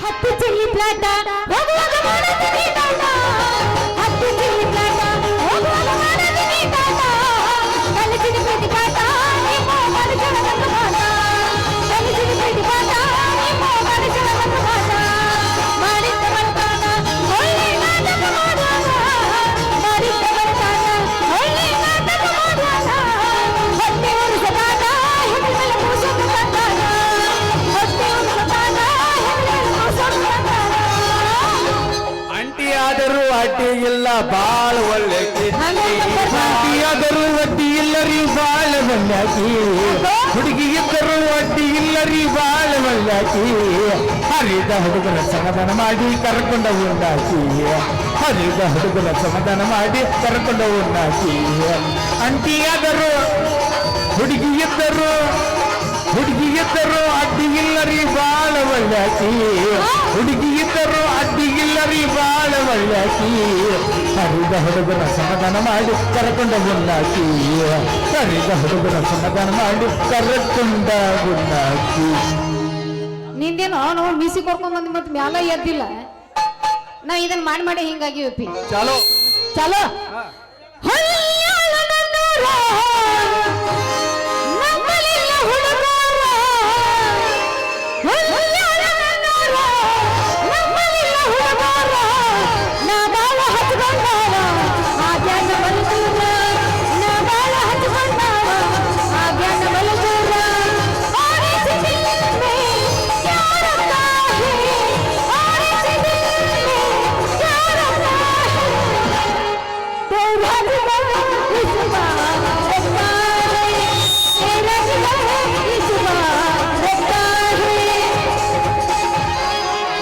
ಹತ್ತು ಚಿಲ್ಲಿ ಪ್ಲಾಟ ಹೋಗುವಾಗ ಮಾಡುತ್ತೀನಿ ಟಾಟ ಹತ್ತು ಚಿಲ್ಲಿ ಪ್ಲಾಟ ಹೋಗುವಾಗ ಮಾಡುತ್ತೀನಿ ಟಾಟ ಕಲಿಸಿದ ಪ್ರೀತಿ ಪಾಠ ನಿಮ್ಮ ಮನುಷ್ಯನ ಒಂದು ಪಾಠ ಕಲಿಸಿದ ಪ್ರೀತಿ ಪಾಠ ನಿಮ್ಮ ಮನುಷ್ಯನ ಒಂದು ಪಾಠ ಮಾಡಿದ್ದ ಬರ್ತಾನ ಒಳ್ಳೆ ನಾಟಕ ಮಾಡುವಾಗ ಮಾಡಿದ್ದ ಬರ್ತಾನ ಒಳ್ಳೆ ನಾಟಕ ಮಾಡುವಾಗ ಹೊಟ್ಟೆ ಉರಿಸದಾನ ಹೆಣ್ಣೆಲ್ಲ ಮೂಸೋದು ತಂದಾನ ಹೊಟ್ಟೆ ಉರಿಸದಾನ ಹೆಣ್ಣೆಲ್ಲ ಮೂಸೋದು ತಂದಾನ ಅಂಟಿ ಆದರೂ ಅಡ್ಡಿ ಇಲ್ಲ ಬಾಳ ಒಳ್ಳೆ ಅಂಟಿ ಆದರೂ ಅಡ್ಡಿ ಇಲ್ಲ ರೀ ಬಾಳ ಒಳ್ಳೆಕಿ ಹುಡುಗಿ ಇದ್ದರೂ ಅಡ್ಡಿ ಇಲ್ಲ ರೀ ಬಾಳ ಒಳ್ಳೆಕಿ ಹರಿದ ಹುಡುಗರ ಸಮಾಧಾನ ಮಾಡಿ ಕರ್ಕೊಂಡ ಉಂಡಾಕಿ ಹರಿದ ಹುಡುಗರ ಸಮಾಧಾನ ಮಾಡಿ ಕರ್ಕೊಂಡ ಉಂಡಾಕಿ ಅಂಟಿ ಆದರೂ ಹುಡುಗಿ ಇದ್ದರು ಅಡ್ಡಿ ಇಲ್ಲ ರೀ ಬಾಳ ಒಳ್ಳೆಕಿ ಹುಡುಗಿ ಇದ್ದರು ಅಡ್ಡಿ ಇಲ್ಲ ರೀ ಬಾಳ ಒಳ್ಳೆಕಿ ಹರಿದ ಹುಡುಗರ ಸಮಾಧಾನ ಮಾಡಿ ಕರ್ಕೊಂಡ ಉಂಡಾಕಿ ಹರಿದ ಹುಡುಗರ ಸಮಾಧಾನ ಮಾಡಿ ಕರ್ಕೊಂಡ ಉಂಡಾಕಿ ನಿಂದೇನು ನಾವು ಮೀಸಿ ಕರ್ಕೊಂಡ್ ಬಂದ್ ಮತ್ತೆ ಮ್ಯಾಲ ಎದ್ದಿಲ್ಲ ನಾವ್ ಇದನ್ನ ಮಾಡಿ ಹಿಂಗಾಗಿವಪ್ಪಿ ಚಾಲೋ ಚಲೋ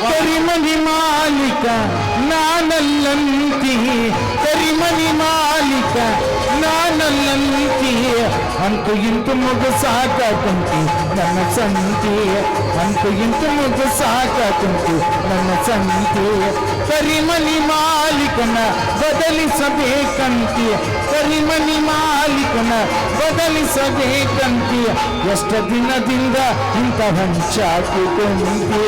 ಕರಿಮನಿ ಮಾಲೀಕ ನಾನಲ್ಲಂತಿ ಕರಿಮನಿ ಮಾಲೀಕ ನಾನಲ್ಲಂತಿ ಅಂತೂ ಇಂತು ಮಗು ಸಾಕಂತಿ ನನ್ನ ಸಂತಿ ಅಂತೂ ಇಂತು ಮಗು ಸಾಕಂತಿ ನನ್ನ ಸಂತಿ ಕರಿಮನಿ ಮಾಲೀಕನ ಬದಲಿಸಬೇಕಂತಿ ಕರಿಮನಿ ಮಾಲೀಕನ ಬದಲಿಸಬೇಕಂತಿ ಎಷ್ಟು ದಿನದಿಂದ ಇಂಥ ಹಂಚಾಕಿ ಕುಂತಿ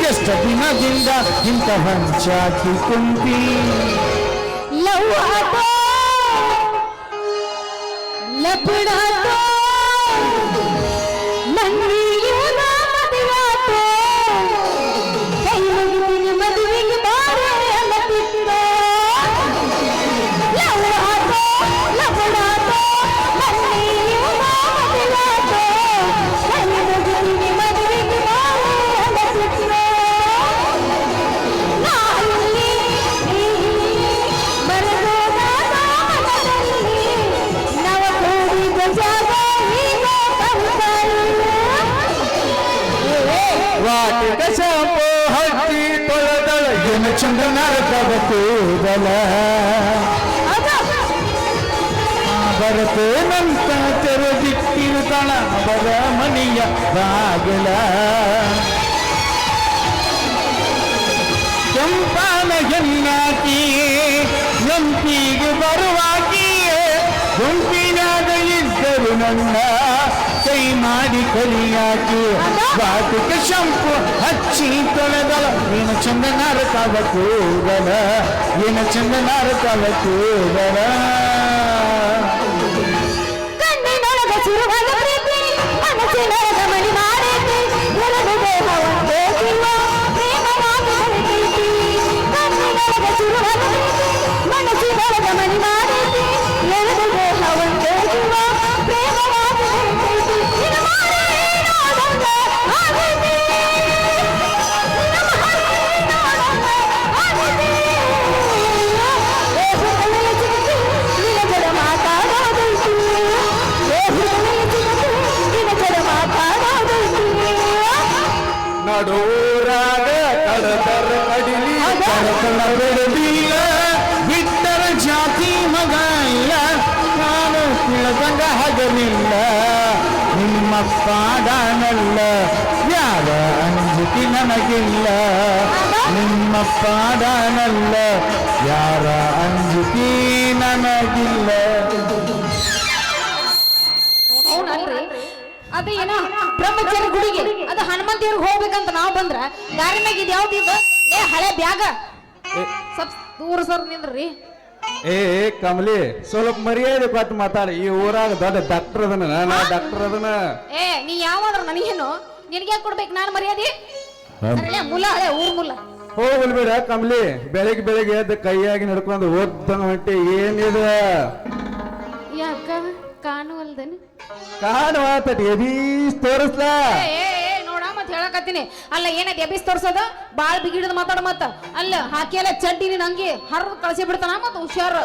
ಎಷ್ಟು ದಿನದಿಂದ ಇಂಥ ಹಂಚಾಕಿ ಕುಂತಿ ಲವ್ ಆಟೋ ಲಪಡಾಟೋ ನಂದಿಯೂ ನಾ ಮದುವಾಟೋ ಕೈ ಮುಗಿದಿನ ಮದುವೆಗೆ ಬಾರೆ ಅನ್ನತಿದ್ದೋ ಲವ್ ಆಟೋ ಲಪಡಾಟೋ ನಂದಿಯೂ ನಾ ಮದುವಾಟೋ ಕೈ ಮುಗಿದಿನ ಮದುವೆಗೆ ಬಾರೆ ಅನ್ನತಿದ್ದೋ ನಾಯಲ್ಲಿ ಬರದೋದ ಮನದಲ್ಲಿ ನವ ಕೂಡಿದ ಜಾಗ ಈಗ ವಾಟಿಕ ಶಾಂಪು ಹಚ್ಚಿ ತೊಳೆದಳ ಏನು ಚಂದನಾರ ಕೂದಲ ಬರತೇನಂತ ತೆರೆದಿಟ್ಟಿರುತ್ತಾಳ ಅವರ ಮನೆಯ ಬಾಗಿಲ ಕೆಂಪಾನ ಎನ್ನಾಕಿ ನಂಪಿಗೆ ಬರುವಾಕಿಯೇ ಗುಂಪಿನಾಗ ಇದ್ದರು ನನ್ನ ಕೈ ಮಾಡಿ ಕಲಿಯಾಕಿ ಬಾಟಿಕ ಶಂಪು ಹಚ್ಚಿ ತೊಳೆದಳ ಏನು ಚಂದನಾರ ಕೂದಲ ಏನು ಚಂದನಾರ ಕೂದಲ ಕಣ್ಣಿನೊಳಗ ಸುರುವಾದ ಪ್ರೀತಿ ಮನಸ್ಸಿನೊಳಗ ಮಣಿ ಮಾಡೈತಿ ಎರಡು ದೇಹ ಒಂದೇ ಜೀವ ಪ್ರೇಮವಾಗಿ ಬೆಳೆದೈತಿ ಕಣ್ಣಿನೊಳಗ ಸುರುವಾದ ಪ್ರೀತಿ ಮನಸ್ಸಿನೊಳಗ ಮಣಿ ಮಾಡೈತಿ ಎರಡು ದೇಹ ಒಂದೇ ಜೀವ ಪ್ರೇಮವಾಗಿ ಬೆಳೆದೈತಿ ನಿನ್ನ ಮಾಡಿ ನೋಡಂಗ ಆಗೈತಿ ನಿನ್ನ ಮಾಡಿ ನೋಡಂಗ ಆಗೈತಿ ದೇಹದಲ್ಲಿ ಸಿಗತಿ ನಿನ್ನ ಜಡ ಮಾತಾಡೋದೈತಿ ದೇಹದಲ್ಲಿ ಸಿಗತಿ ನಿನ್ನ ಜಡ ಮಾತಾಡೋದೈತಿ ನಡೂರಾಗ ಕಡತರ ಕಡಿಲಿ ಕಡತನ ಬೆಳೆದಿಲ್ಲ ಬಿಟ್ಟರ ಜಾತಿ ಮಗ ಇಲ್ಲ ನಾನು ತಿಳದಂಗ ಹಗಲಿಲ್ಲ ನಿಮ್ಮ ಪಾಡನಲ್ಲ ಯಾವ ಅಂಜಿಕೆ ನನಗಿಲ್ಲ ನಿಮ್ಮ ಪಾಡನಲ್ಲ ಯಾರ ಅಂಜಿಕೆ ನನಗಿಲ್ಲ ಅದು ಏನೋ ಬ್ರಹ್ಮಚಾರಿ ಗುಡಿಗೆ ಅದು ಹನುಮಂತ ದೇವ್ರಿಗೆ ಹೋಗ್ಬೇಕಂತ ನಾವು ಬಂದ್ರ ದಾರಿ ಮ್ಯಾಗ ಇದು ಯಾವ್ದು ಇದು ಏ ಹಳೆ ಬ್ಯಾಗ ಸ್ವಲ್ಪ ದೂರ ಸರ್ ನಿಂದ್ರಿ. ಏ ಕಮಲಿ ಸ್ವಲ್ಪ ಮರ್ಯಾದೆ ಕೊಟ್ಟು ಮಾತಾಡಿ. ಈ ಊರಾಗ ದೊಡ್ಡ ಡಾಕ್ಟರ್ ಅದನ, ನಾ ಡಾಕ್ಟರ್ ಅದನ. ಏ ನೀ ಯಾವಾದ್ರ ನನಗೇನು ನಿನಗೆ ಯಾಕೆ ಕೊಡ್ಬೇಕು ನಾನು ಮರ್ಯಾದೆ? ಅರಳೆ ಮುಲ್ಲ ಹಳೆ ಊರ್ ಮುಲ್ಲ. ಹೋಗ್ಬಿಡ ಕಮಲಿ, ಬೆಳಿಗ್ಗೆ ಎದ್ದು ಕೈಯಾಗಿ ನಡ್ಕೊಂಡು ಓದ್ದಂಗ ಹೊಂಟಿ ಏನಿದೆ ಯಾಕ ಕಾಣುವಲ್ದನ ಕಾಣುವತಟಿ ಎದೀಸ್ ತೋರಿಸ್ಲ. ನೋಡ ಮತ್ ಹೇಳಕತ್ತೀನಿ ಅಲ್ಲ ಏನೈತಿ ಎಬಿಸ್ ತೋರ್ಸೋದ ಬಾಳ್ ಬಿಗಿಡದ ಮಾತಾಡ ಮತ್ತ ಅಲ್ಲ ಹಾಕಿಯಲ್ಲ ಚಡ್ಡಿ ನೀನ್ ಹಂಗೆ ಹರ್ದ್ ಕಳ್ಸಿ ಬಿಡ್ತಾನ ಮತ್ತ ಹುಷಾರ.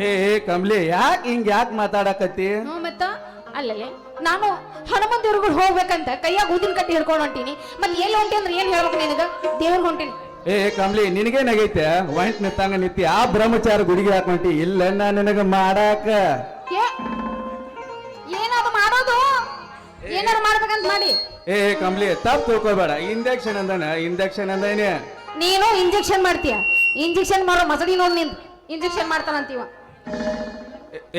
ಏ ಕಮಲಿ ಯಾಕೆ ಯಾಕೆ ಮಾತಾಡಕತ್ತಿ? ಮತ್ತ ಅಲ್ಲಲ್ಲೇ ನಾನು ಹನುಮಂತ ದೇವ್ರಿಗೆ ಹೋಗ್ಬೇಕಂತ ಕೈಯಾಗ ಊದಿನ ಕಟ್ಟಿ ಹಿಡ್ಕೊಂಡು ಹೊಂಟೀನಿ. ಮತ್ ಎಲ್ಲಿ ಹೊಂಟಿ ಅಂದ್ರೆ ಏನ್ ಹೇಳ್ಬೇಕು ನಿನಗ? ದೇವ್ರಿಗೆ ಹೊಂಟೀನಿ. ಏ ಕಮಲಿ ನಿನಗೇನಾಗೈತೆ ಒಂಟ್ ನಿತ್ತಂಗ ನಿತ್ತಿ ಆ ಬ್ರಹ್ಮಚಾರ ಗುಡಿಗೆ ಹಾಕೊಂಟಿ ಇಲ್ಲ ನಾ ನಿನಗ ಮಾಡಾಕ. ಏನಾದ್ರು ಮಾಡೋದು ಏನಾರು ಮಾಡ್ಬೇಕಂತ ಮಾಡಿ. ಏ ಕಮಲಿ ತಪ್ಪು ತಿಳ್ಕೊಬೇಡ. ಇಂಜೆಕ್ಷನ್ ಅಂದೇನೆ ನೀನು ಇಂಜೆಕ್ಷನ್ ಮಾಡ್ತೀಯ. ಇಂಜೆಕ್ಷನ್ ಮಾಡೋ ಮಸಡಿ ನೋಡ್ ನಿಂದ ಇಂಜೆಕ್ಷನ್ ಮಾಡ್ತಾನಂತೀವ.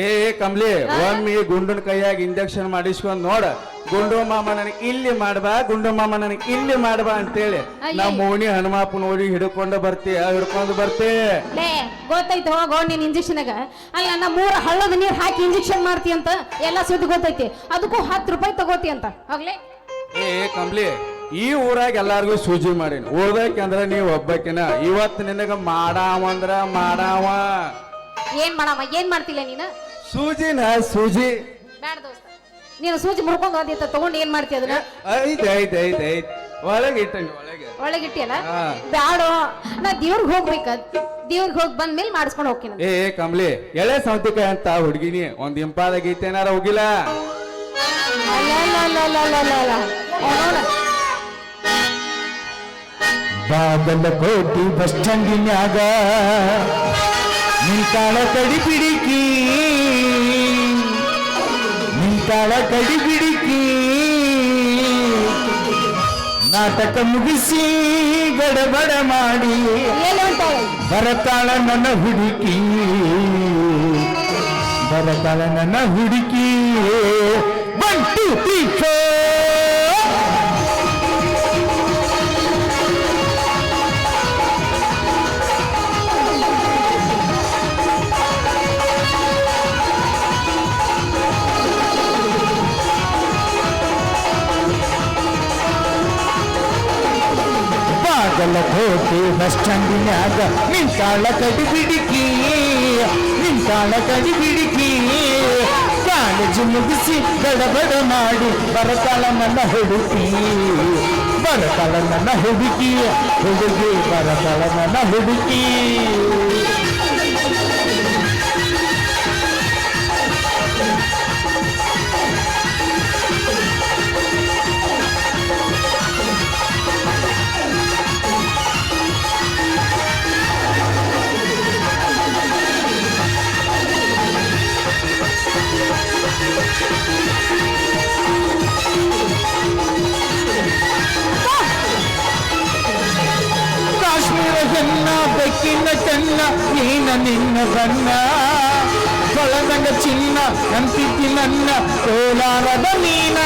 ಏ ಕಮಲಿ ಒಮ್ಮೆ ಗುಂಡನ ಕೈಯಾಗ ಇಂಜೆಕ್ಷನ್ ಮಾಡಿಸ್ಕೊಂಡ್ ನೋಡ. ಗುಂಡು ಮಾಮ ನನಗೆ ಇಲ್ಲಿ ಮಾಡ್ಬಾ, ಗುಂಡು ಮಾಮ ನನಗೆ ಇಲ್ಲಿ ಮಾಡ್ಬಾ ಅಂತೇಳಿ ನಮ್ಮ ಓಣಿ ಹನುಮಾಪನ ಓಡಿ ಹಿಡ್ಕೊಂಡು ಬರ್ತೀಯ. ಲೇ ಗೊತ್ತೈತೆ ಹೋಗೋ ನೀನ್ ಇಂಜೆಕ್ಷನ್ಗ. ಅಲ್ಲ ನಾ 3 ಹಳ್ಳದ ನೀರ್ ಹಾಕಿ ಇಂಜೆಕ್ಷನ್ ಮಾಡ್ತಿ ಅಂತ ಎಲ್ಲ ಸುದ್ದಿ ಗೊತ್ತೈತಿ. ಅದಕ್ಕೂ 10 ರೂಪಾಯಿ ತಗೋತಿ ಅಂತ ಹೋಗ್ಲೇ. ಏ ಕಮಲಿ ಈ ಊರಾಗ ಎಲ್ಲಾರ್ಗು ಸೂಜಿ ಮಾಡೀನಿ. ಓದಬೇಕಂದ್ರ ನೀವ್ ಒಬ್ಬಕಿನ. ಇವತ್ತು ನಿನಗ ಮಾಡಾವಂದ್ರ ಮಾಡಾವ. ಏನ್ ಮಾಡ್ತಿಲ್ಲ ನೀನು? ಸೂಜಿ ಬೇಡ ದೋಸ್ತ, ನೀನು ಸೂಜಿ ಮುರ್ಕೊಂಡು ಹೋದಿತ್ತ ತಗೊಂಡು ಏನ್ ಮಾಡ್ತಿ ಅದನ್ನ? ಐತ್ ಒಳಗೆ ಇಟ್ಟಂಗ ಒಳಗಿಟ್ಟಿಯಲ್ಲ ಬ್ಯಾಡೋ. ನಾ ದೇವ್ರಿಗೆ ಹೋಗ್ಬೇಕ, ದೇವ್ರಿಗೆ ಹೋಗಿ ಬಂದ್ಮೇಲೆ ಮಾಡಿಸ್ಕೊಂಡು ಹೋಗ್ತೀನಿ. ಏ ಕಮಲಿ ಎಳೆ ಸೌತಿಕಾಯಿ ಅಂತ ಹುಡುಗಿನಿ ಒಂದ್ ಇಂಪಾದ ಗೀತೆ ಏನಾರ ಹೋಗಿಲ್ಲ? ಬಾಗಲಕೋಟಿ ಬಸ್ ಸ್ಟ್ಯಾಂಡಿನ್ಯಾಗ ನಿಂತಾಳ ಕಡಿ ಬಿಡಿಕಿ ನಾಟಕ ಮುಗಿಸಿ ಗಡಬಡ ಮಾಡಿ ಬರತಾಳ ನನ್ನ ಹುಡುಕಿ 1 2 3 4. ಬಾಗಲಕೋಟೆ ಬಸ್ ಸ್ಟ್ಯಾಂಡಿನ್ಯಾಗ ನಿಂತಾಳ ಕಡಿ ಬಿಡಿಕಿ ಕಾಲೇಜು ಮುಗಿಸಿ ಗಡಬಡ ಮಾಡಿ ಬರತಾಳ ನನ್ನ ಹುಡುಗಿ ಬರತಾಳ ನನ್ನ ಹುಡುಗಿ ಕಾಶ್ಮೀರ ಹೆಣ್ಣ ಬೆಕ್ಕಿನ ಕಣ್ಣ ನೀನ ನಿನ್ನ ಬಣ್ಣ ಕೊಳದಂಗ ಚಿನ್ನ ಅಂತಿದ್ದಿ ನನ್ನ ಕೋಲಾರದ ಮೀನ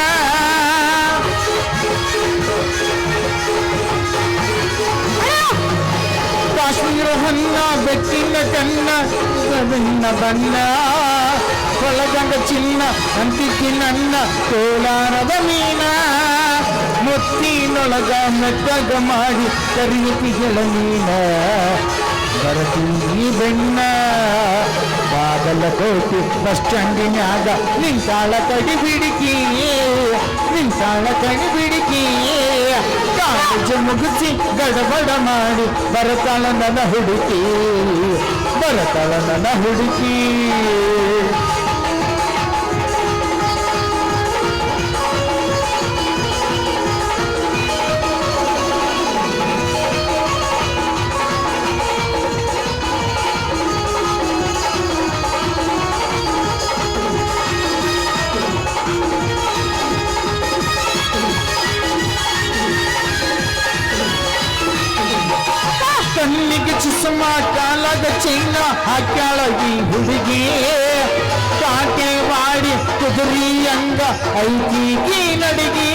ಕಾಶ್ಮೀರ ಹೆಣ್ಣ ಬೆಕ್ಕಿನ ಕಣ್ಣ ನಿನ್ನ ಬಣ್ಣ ಕೊಳದಂಗ ಚಿನ್ನ ಅಂತಿದ್ದಿ ನನ್ನ ಕೋಲಾರದ ಮೀನ ಮುತ್ತಿನೊಳಗ ಮೆತ್ತಗ ಮಾಡಿ ಕರಿಯುತ್ತಿಗಳ ನೀನ ಬರತೀನಿ ಬೆಣ್ಣ ಬಾಗಲಕೋಟೆ ಬಸ್ ಸ್ಟ್ಯಾಂಡಿನ್ಯಾಗ ನಿಂತಾಳ ಕಡಿ ಬಿಡಿಕಿ ಕಾಲೇಜು ಮುಗಿಸಿ ಗಡಬಡ ಮಾಡಿ ಬರತಾಳ ನನ್ನ ಹುಡುಕಿ ಕಣ್ಣಿಗೆ ಚುಸುಮ ಕಾಲದ ಚೈನ ಹಾಕ್ಯಾಳ ಈ ಹುಡುಗಿ ಕಾಟೆ ಮಾಡಿ ಕುದುರಿ ಅಂಗ ಐತಿಗಿ ನಡಿಗಿ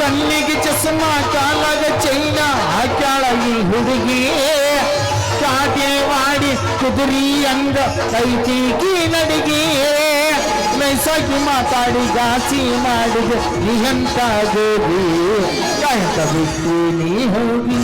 ಕಣ್ಣಿಗೆ ಚುಸುಮ ಕಾಲದ ಚೈನ ಹಾಕ್ಯಾಳ ಈ ಹುಡುಗಿ ಕಾಟೆ ಮಾಡಿ ಕುದುರಿ ಅಂಗ ಐತಿಗಿ ನಡಿಗಿ ನೈಸಾಗಿ ಮಾತಾಡಿ ಗಾಸಿ ಮಾಡಿದ ನೀ ಎಂತ ಗೋರಿ ಕಾಯಕ ಬಿಟ್ಟು ನೀ ಹೋಗಿ